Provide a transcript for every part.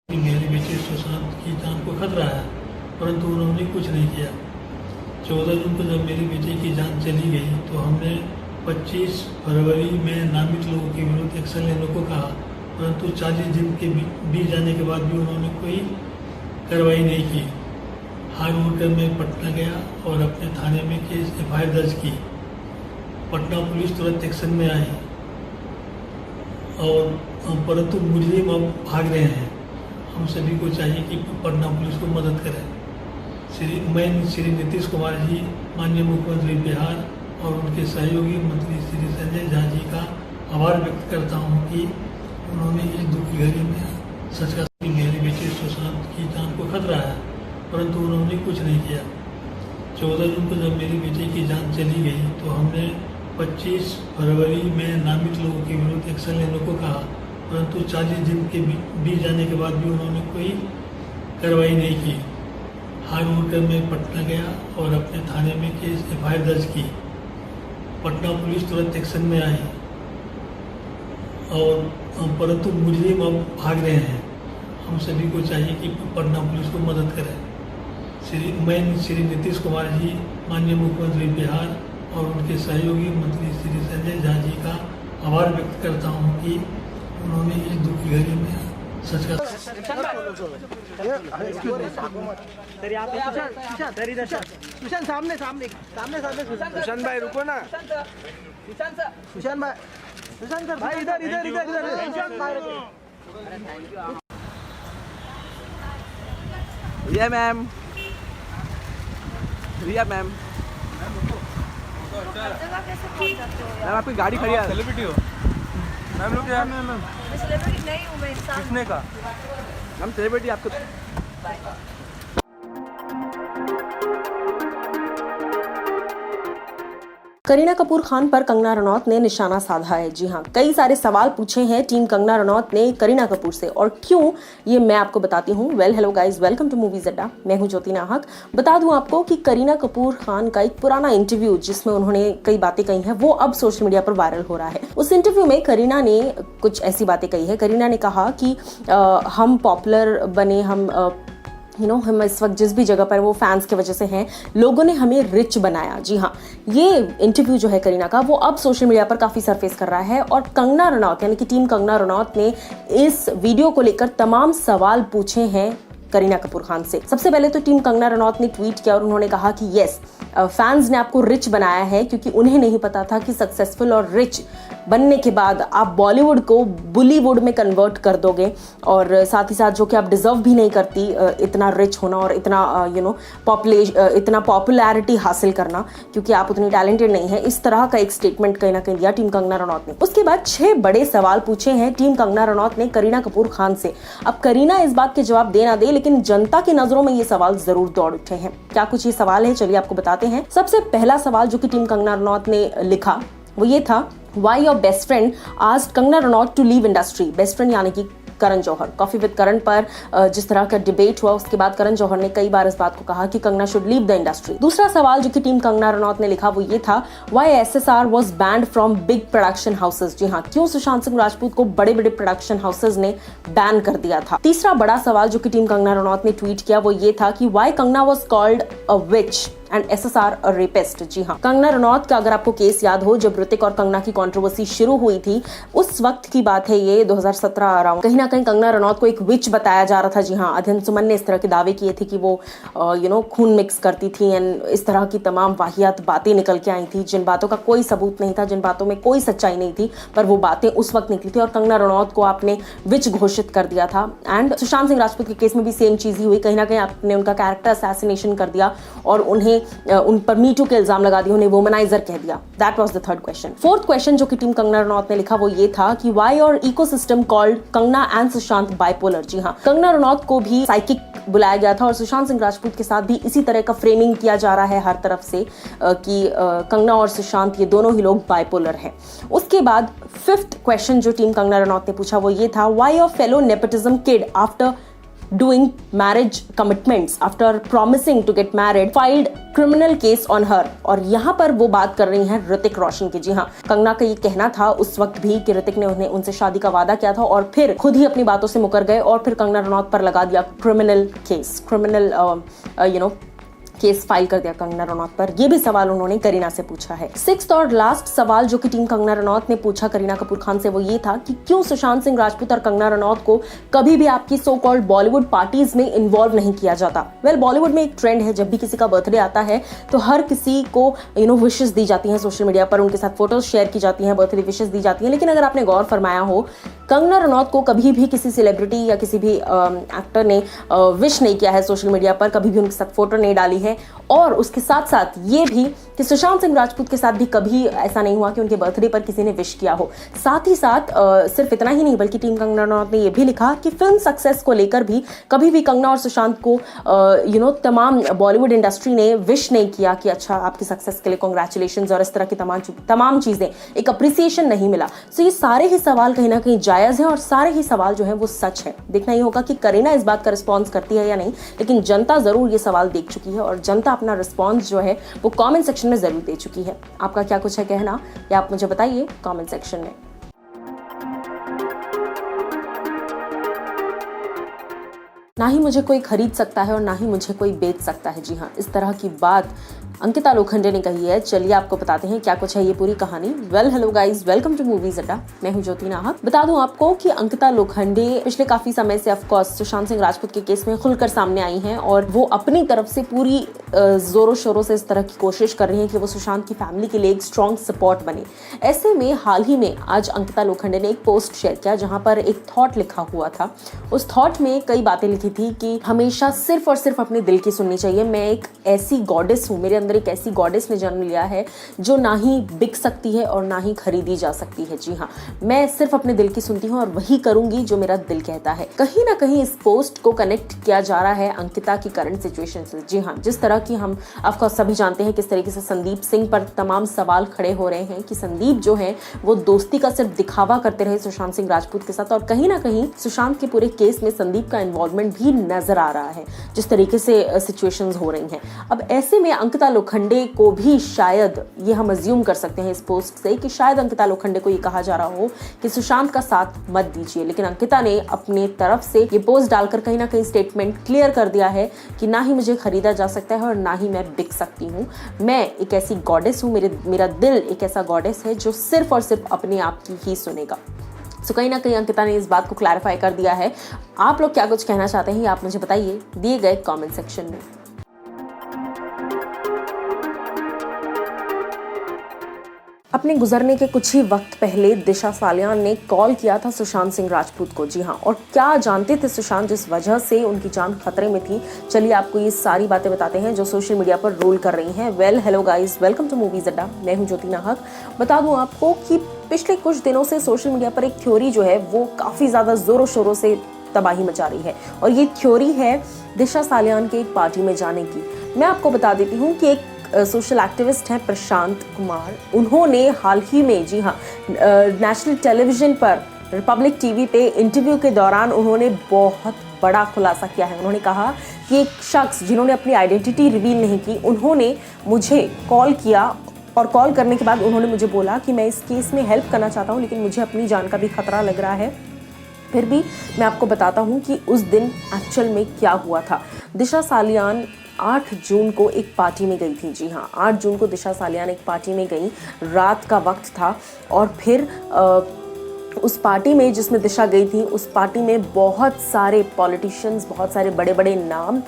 मेरे बेटे सुशांत की जान को खतरा है, परंतु उन्होंने कुछ नहीं किया। 14 जून को जब मेरे बेटे की जान चली गई तो हमने 25 फरवरी में नामित लोगों के विरुद्ध एक्शन लेने को कहा, परंतु 40 दिन के बीत जाने के बाद भी उन्होंने कोई कार्रवाई नहीं की। हार्ड होकर मैं पटना गया और अपने थाने में केस FIR दर्ज की। पटना पुलिस तुरंत एक्शन में आई और परंतु मुजरिम अब भाग रहे हैं। हम सभी को चाहिए कि पटना पुलिस को मदद करें। मैं श्री नीतीश कुमार जी, माननीय मुख्यमंत्री बिहार और उनके सहयोगी मंत्री श्री संजय झा जी का आभार व्यक्त करता हूं कि उन्होंने इस दुख की घड़ी में सच का मेरे बेटे सुशांत की जान को खतरा है, परंतु उन्होंने कुछ नहीं किया। 14 जून को जब मेरे बेटे की जान चली गई तो हमने 25 फरवरी में नामित लोगों के विरुद्ध एक्शन लेने को कहा, परंतु 40 दिन के बीत जाने के बाद भी उन्होंने कोई कार्रवाई नहीं की। हार्ड होकर मैं पटना गया और अपने थाने में केस FIR दर्ज की। पटना पुलिस तुरंत एक्शन में आई और परंतु मुजरिम अब भाग रहे हैं। हम सभी को चाहिए कि पटना पुलिस को मदद करें। मैं श्री नीतीश कुमार जी, माननीय मुख्यमंत्री बिहार और उनके सहयोगी मंत्री श्री संजय झा जी का आभार व्यक्त करता हूं कि उन्होंने इस दुख की घड़ी में सच का सुशांत सामने सुशांत भाई रुको ना। सुशांत भाई इधर रिया मैम मैम आपकी गाड़ी खड़ी है। सेलिब्रिटी हो मैम? लोग यार मैम मैं सेलिब्रिटी नहीं हूँ, मैं इंसान हूँ। किसने कहा मैम सेलिब्रिटी आपको? करीना कपूर खान पर कंगना रनौत ने निशाना साधा है। जी हाँ, कई सारे सवाल पूछे हैं टीम कंगना रनौत ने करीना कपूर से, और क्यों ये मैं आपको बताती हूँ। Hello guys, welcome to movies Adda. मैं हूँ ज्योति नाहक। बता दूं आपको कि करीना कपूर खान का एक पुराना इंटरव्यू जिसमें उन्होंने कई बातें कही हैं वो अब सोशल मीडिया पर वायरल हो रहा है। उस इंटरव्यू में करीना ने कुछ ऐसी बातें कही है। करीना ने कहा कि हम पॉपुलर बने, हम इस वक्त जिस भी जगह पर वो फैंस की वजह से हैं, लोगों ने हमें रिच बनाया। जी हाँ, ये इंटरव्यू जो है करीना का वो अब सोशल मीडिया पर काफी सरफेस कर रहा है, और कंगना रनौत यानी कि टीम कंगना रनौत ने इस वीडियो को लेकर तमाम सवाल पूछे हैं करीना कपूर खान से। सबसे पहले तो टीम कंगना रनौत ने ट्वीट किया और उन्होंने कहा कि यस, फैंस ने आपको रिच बनाया है क्योंकि उन्हें नहीं पता था कि सक्सेसफुल और रिच बनने के बाद आप बॉलीवुड को बुलीवुड में कन्वर्ट कर दोगे, और साथ ही साथ जो कि आप डिजर्व भी नहीं करती इतना रिच होना और इतना इतना पॉपुलैरिटी हासिल करना, क्योंकि आप उतनी टैलेंटेड नहीं है। इस तरह का एक स्टेटमेंट कहीं ना कहीं दिया टीम कंगना रनौत ने। उसके बाद 6 बड़े सवाल पूछे हैं टीम कंगना रनौत ने करीना कपूर खान से। अब करीना इस बात के जवाब दे ना दे, लेकिन जनता की नजरों में ये सवाल जरूर दौड़ उठे हैं। क्या कुछ ये सवाल है, चलिए आपको बताते हैं। सबसे पहला सवाल जो कि टीम कंगना रनौत ने लिखा वो ये था, why your best friend asked Kangana Ranaut to leave industry. Best friend यानी कि करण जौहर। कॉफी विद करण पर जिस तरह का डिबेट हुआ उसके बाद करण जौहर ने कई बार इस बात को कहा कि Kangana should leave the industry. दूसरा सवाल जो कि टीम कंगना रनौत ने लिखा वो ये था, why SSR was banned from big production houses. जी हाँ, क्यों सुशांत सिंह राजपूत को बड़े बड़े प्रोडक्शन हाउसेस ने बैन कर दिया था। तीसरा बड़ा सवाल जो कि टीम कंगना रनौत ने ट्वीट किया वो ये था कि why Kangana was called a witch and SSR a rapist. जी हाँ, कंगना रनौत का अगर आपको केस याद हो, जब ऋतिक और कंगना की कंट्रोवर्सी शुरू हुई थी, उस वक्त की बात है ये 2017 अराउंड। कहीं ना कहीं कंगना रनौत को एक विच बताया जा रहा था। जी हाँ, अध्ययन सुमन ने इस तरह के दावे किए थे कि वो खून मिक्स करती थी एंड इस तरह की तमाम वाहियात बातें निकल के आई थी, जिन बातों का कोई सबूत नहीं था, जिन बातों में कोई सच्चाई नहीं थी, पर वो बातें उस वक्त निकली थी और कंगना रनौत को आपने विच घोषित कर दिया था। एंड सुशांत सिंह राजपूत के केस में भी सेम चीज ही हुई। कहीं ना कहीं आपने उनका कैरेक्टर असैसिनेशन कर दिया और उन्हें उन पर मीटू के इल्जाम लगा दिए, उन्हें वुमनाइजर कह दिया। That was the third question. Fourth question जो कि टीम कंगना रनौत ने लिखा वो ये था कि why your ecosystem called Kangana and Sushant bipolar. जी हाँ, कंगना रनौत को भी साइकिक बुलाया गया था और सुशांत सिंह राजपूत के साथ भी इसी तरह का फ्रेमिंग किया जा रहा है हर तरफ से कि कंगना और सुशांत ये दोनों ही लोग बाइपोलर हैं। उसके बाद फिफ्थ क्वेश्चन जो टीम कंगना रनौत ने पूछा वो ये था, why your fellow nepotism kid after doing marriage commitments after promising to get married filed criminal case on her। और यहाँ पर वो बात कर रही हैं ऋतिक रोशन की। जी हाँ, कंगना का ये कहना था उस वक्त भी कि ऋतिक ने उनसे शादी का वादा किया था और फिर खुद ही अपनी बातों से मुकर गए और फिर कंगना रनौत पर लगा दिया criminal case, criminal case file कर दिया कंगना रनौत पर। ये भी सवाल उन्होंने करीना से पूछा है। 6th और लास्ट सवाल जो कि टीम कंगना रनौत ने पूछा करीना कपूर खान से वो ये था कि क्यों सुशांत सिंह राजपूत और कंगना रनौत को कभी भी आपकी सो कॉल्ड बॉलीवुड पार्टीज में इन्वॉल्व नहीं किया जाता। वेल, बॉलीवुड में एक ट्रेंड है, जब भी किसी का बर्थडे आता है तो हर किसी को विशेस दी जाती हैं सोशल मीडिया पर, उनके साथ फोटोज शेयर की जाती हैं, बर्थडे विशेस दी जाती हैं। लेकिन अगर आपने गौर फरमाया हो, कंगना रनौत को कभी भी किसी सेलिब्रिटी या किसी भी एक्टर ने विश नहीं किया है सोशल मीडिया पर, कभी भी उनके साथ फोटो नहीं डाली है। और उसके साथ साथ ये भी कि सुशांत सिंह राजपूत के साथ भी कभी ऐसा नहीं हुआ कि उनके बर्थडे पर किसी ने विश किया हो। साथ ही साथ सिर्फ इतना ही नहीं बल्कि टीम कंगना रनौत ने ये भी लिखा कि फिल्म सक्सेस को लेकर भी कभी भी कंगना और सुशांत को तमाम बॉलीवुड इंडस्ट्री ने विश नहीं किया कि अच्छा आपकी सक्सेस के लिए कांग्रेचुलेशंस और इस तरह की तमाम चीजें, एक अप्रिसिएशन नहीं मिला। सो ये सारे ही सवाल कहीं ना कहीं जायज हैं और सारे ही सवाल जो है वो सच है। देखना ही होगा कि करीना इस बात का रिस्पॉन्स करती है या नहीं, लेकिन जनता जरूर ये सवाल देख चुकी है और जनता अपना रिस्पॉन्स जो है वो कमेंट सेक्शन में जरूर दे चुकी है। आपका क्या कुछ है कहना, या आप मुझे बताइए कमेंट सेक्शन में। ना ही मुझे कोई खरीद सकता है और ना ही मुझे कोई बेच सकता है। जी हाँ, इस तरह की बात अंकिता लोखंडे ने कही है। चलिए आपको बताते हैं क्या कुछ है ये पूरी कहानी। Well hello guys, welcome to movies Adda. मैं हूं ज्योति नाहक। बता दूं आपको कि अंकिता लोखंडे पिछले काफी समय से ऑफकोर्स सुशांत सिंह राजपूत के केस में खुलकर सामने आई हैं और वो अपनी तरफ से पूरी जोरों शोरों से इस तरह की कोशिश कर रही हैं कि वो सुशांत की फैमिली के लिए एक स्ट्रॉन्ग सपोर्ट बने। ऐसे में हाल ही में आज अंकिता लोखंडे ने एक पोस्ट शेयर किया जहां पर एक थॉट लिखा हुआ था। उस थॉट में कई बातें लिखी थी कि हमेशा सिर्फ और सिर्फ अपने दिल की सुननी चाहिए। मैं एक ऐसी गॉडेस हूँ, मेरे अंदर एक ऐसी गॉडेस ने जन्म लिया है जो ना ही बिक सकती है और ना ही खरीदी जा सकती है। जी हाँ, मैं सिर्फ अपने दिल की सुनती हूँ और वही करूंगी जो मेरा दिल कहता है। कहीं ना कहीं इस पोस्ट को कनेक्ट किया जा रहा है अंकिता की करंट सिचुएशन से। जी हाँ, जिस तरह की हम ऑफकोर्स सभी जानते हैं किस तरीके से संदीप सिंह पर तमाम सवाल खड़े हो रहे हैं कि संदीप जो है वो दोस्ती का सिर्फ दिखावा करते रहे सुशांत सिंह राजपूत के साथ, और कहीं ना कहीं सुशांत के पूरे केस में संदीप का इन्वॉल्वमेंट भी नजर आ रहा है जिस तरीके से सिचुएशंस हो रही हैं। अब ऐसे में अंकिता लोखंडे को भी शायद ये हम अज्यूम कर सकते हैं इस पोस्ट से कि शायद अंकिता लोखंडे को ये कहा जा रहा हो कि सुशांत का साथ मत दीजिए। लेकिन अंकिता ने अपने तरफ से ये पोस्ट डालकर कहीं ना कहीं स्टेटमेंट क्लियर कर दिया है कि ना ही मुझे खरीदा जा सकता है और ना ही मैं बिक सकती हूँ। मैं एक ऐसी गॉडेस हूँ, मेरा दिल एक ऐसा गॉडेस है जो सिर्फ और सिर्फ अपने आप की ही सुनेगा। तो कहीं ना कहीं अंकिता ने इस बात को क्लैरिफाई कर दिया है। आप लोग क्या कुछ कहना चाहते हैं आप मुझे बताइए दिए गए कमेंट सेक्शन में। अपने गुजरने के कुछ ही वक्त पहले दिशा सालियान ने कॉल किया था सुशांत सिंह राजपूत को। जी हाँ, और क्या जानते थे सुशांत जिस वजह से उनकी जान खतरे में थी। चलिए आपको ये सारी बातें बताते हैं जो सोशल मीडिया पर रोल कर रही हैं। Well hello guys, welcome to movies Adda. मैं हूँ ज्योति नाहक। बता दूं आपको कि पिछले कुछ दिनों से सोशल मीडिया पर एक थ्योरी जो है वो काफी ज्यादा जोरों शोरों से तबाही मचा रही है और ये थ्योरी है दिशा सालियान के एक पार्टी में जाने की। मैं आपको बता देती हूँ कि एक सोशल एक्टिविस्ट हैं प्रशांत कुमार, उन्होंने हाल ही में जी हाँ नेशनल टेलीविजन पर रिपब्लिक टीवी पे इंटरव्यू के दौरान उन्होंने बहुत बड़ा खुलासा किया है। उन्होंने कहा कि एक शख्स जिन्होंने अपनी आइडेंटिटी रिवील नहीं की, उन्होंने मुझे कॉल किया और कॉल करने के बाद उन्होंने मुझे बोला कि मैं इस केस में हेल्प करना चाहता हूँ लेकिन मुझे अपनी जान का भी खतरा लग रहा है। फिर भी मैं आपको बताता हूँ कि उस दिन एक्चुअल में क्या हुआ था। दिशा सालियान 8 जून को एक पार्टी में गई थी। जी हाँ, 8 जून को दिशा सालियान एक पार्टी में गई, रात का वक्त था और फिर उस पार्टी में जिसमें दिशा गई थी उस पार्टी में बहुत सारे पॉलिटिशियंस, बहुत सारे बड़े बड़े नाम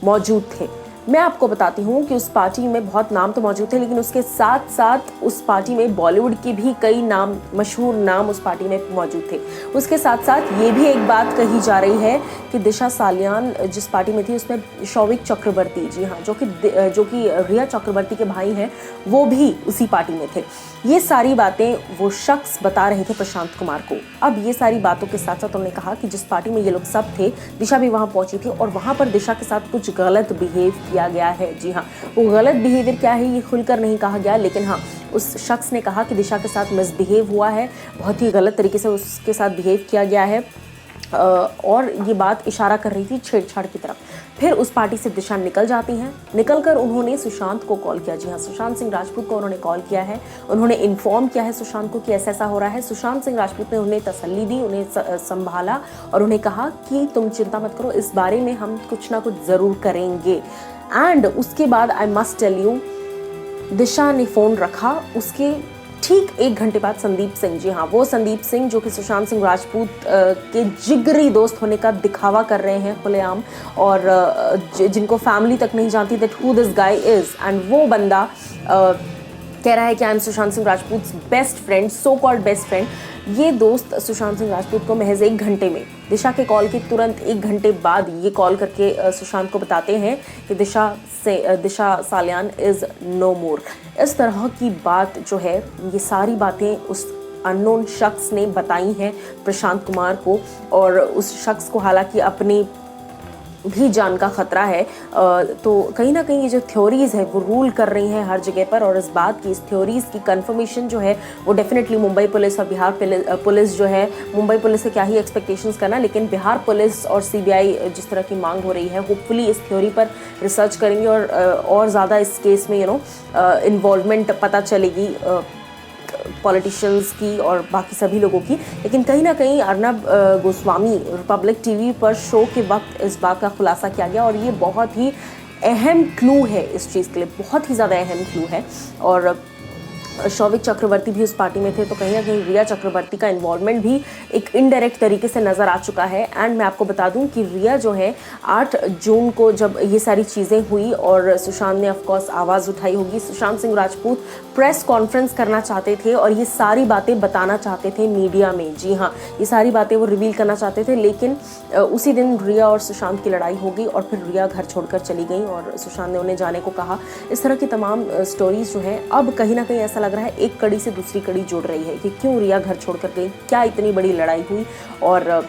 मौजूद थे। मैं आपको बताती हूँ कि उस पार्टी में बहुत नाम तो मौजूद थे लेकिन उसके साथ साथ उस पार्टी में बॉलीवुड के भी कई नाम, मशहूर नाम उस पार्टी में मौजूद थे। उसके साथ साथ ये भी एक बात कही जा रही है कि दिशा सालियान जिस पार्टी में थी उसमें शौविक चक्रवर्ती, जी हाँ, जो कि रिया चक्रवर्ती के भाई हैं, वो भी उसी पार्टी में थे। ये सारी बातें वो शख्स बता रहे थे प्रशांत कुमार को। अब ये सारी बातों के साथ साथ उन्होंने कहा कि जिस पार्टी में ये लोग सब थे, दिशा भी वहाँ पहुंची थी और वहाँ पर दिशा के साथ कुछ गलत बिहेव किया गया है। जी हाँ, वो गलत बिहेवियर क्या है ये खुलकर नहीं कहा गया, लेकिन हाँ उस शख्स ने कहा कि दिशा के साथ मिसबिहेव हुआ है, बहुत ही गलत तरीके से उसके साथ बिहेव किया गया है और ये बात इशारा कर रही थी छेड़छाड़ की तरफ। फिर उस पार्टी से दिशा निकल जाती हैं। निकलकर उन्होंने सुशांत को कॉल किया। जी हाँ, सुशांत सिंह राजपूत को उन्होंने कॉल किया है। उन्होंने इन्फॉर्म किया है सुशांत को कि ऐसा ऐसा हो रहा है। सुशांत सिंह राजपूत ने उन्हें तसल्ली दी, उन्हें संभाला और उन्हें कहा कि तुम चिंता मत करो, इस बारे में हम कुछ ना कुछ ज़रूर करेंगे। एंड उसके बाद आई मस्ट टेल यू, दिशा ने फ़ोन रखा। उसके ठीक 1 घंटे बाद संदीप सिंह, जी हाँ वो संदीप सिंह जो कि सुशांत सिंह राजपूत के जिगरी दोस्त होने का दिखावा कर रहे हैं खुलेआम, और जिनको फैमिली तक नहीं जानती that who this guy is, and वो बंदा कह रहा है कि I am Sushant Singh Rajput best friend, so called best friend. ये दोस्त सुशांत सिंह राजपूत को महज 1 घंटे में, दिशा के कॉल के तुरंत 1 घंटे बाद ये कॉल करके सुशांत को बताते हैं कि दिशा सालियान इज़ नो मोर। इस तरह की बात जो है, ये सारी बातें उस अननोन शख्स ने बताई हैं प्रशांत कुमार को, और उस शख्स को हालांकि अपनी भी जान का खतरा है। तो कहीं ना कहीं ये जो थ्योरीज़ है वो रूल कर रही हैं हर जगह पर, और इस बात की, इस थ्योरीज़ की कंफर्मेशन जो है वो डेफिनेटली मुंबई पुलिस और बिहार पुलिस जो है, मुंबई पुलिस से क्या ही एक्सपेक्टेशंस करना, लेकिन बिहार पुलिस और सीबीआई जिस तरह की मांग हो रही है, होपफुली इस थ्योरी पर रिसर्च करेंगे और ज़्यादा इस केस में इन्वॉल्वमेंट पता चलेगी पॉलिटिशियंस की और बाकी सभी लोगों की। लेकिन कहीं ना कहीं अर्नब गोस्वामी रिपब्लिक टीवी पर शो के वक्त इस बात का खुलासा किया गया, और ये बहुत ही अहम क्लू है इस चीज़ के लिए, बहुत ही ज़्यादा अहम क्लू है। और शौविक चक्रवर्ती भी उस पार्टी में थे, तो कहीं ना कहीं रिया चक्रवर्ती का इन्वॉल्वमेंट भी एक इनडायरेक्ट तरीके से नज़र आ चुका है। एंड मैं आपको बता दूं कि रिया जो है 8 जून को जब ये सारी चीज़ें हुई और सुशांत ने ऑफकोर्स आवाज़ उठाई होगी, सुशांत सिंह राजपूत प्रेस कॉन्फ्रेंस करना चाहते थे और ये सारी बातें बताना चाहते थे मीडिया में। जी हाँ, ये सारी बातें वो रिवील करना चाहते थे, लेकिन उसी दिन रिया और सुशांत की लड़ाई हो गई और फिर रिया घर छोड़कर चली गई और सुशांत ने उन्हें जाने को कहा। इस तरह की तमाम स्टोरीज जो हैं अब कहीं ना कहीं ऐसा लग रहा है एक कड़ी से दूसरी कड़ी जुड़ रही है कि क्यों रिया घर छोड़कर गई, क्या इतनी बड़ी लड़ाई हुई, और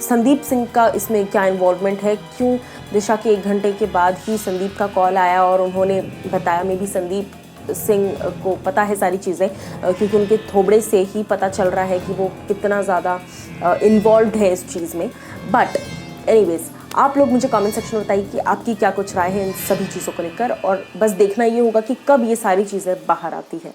संदीप सिंह का इसमें क्या इन्वॉल्वमेंट है, क्यों दिशा के 1 घंटे के बाद ही संदीप का कॉल आया और उन्होंने बताया। मे भी संदीप सिंह को पता है सारी चीज़ें, क्योंकि उनके थोबड़े से ही पता चल रहा है कि वो कितना ज़्यादा इन्वॉल्व है इस चीज़ में। बट एनीवेज, आप लोग मुझे कमेंट सेक्शन में बताइए कि आपकी क्या कुछ राय है इन सभी चीज़ों को लेकर, और बस देखना ये होगा कि कब ये सारी चीज़ें बाहर आती है।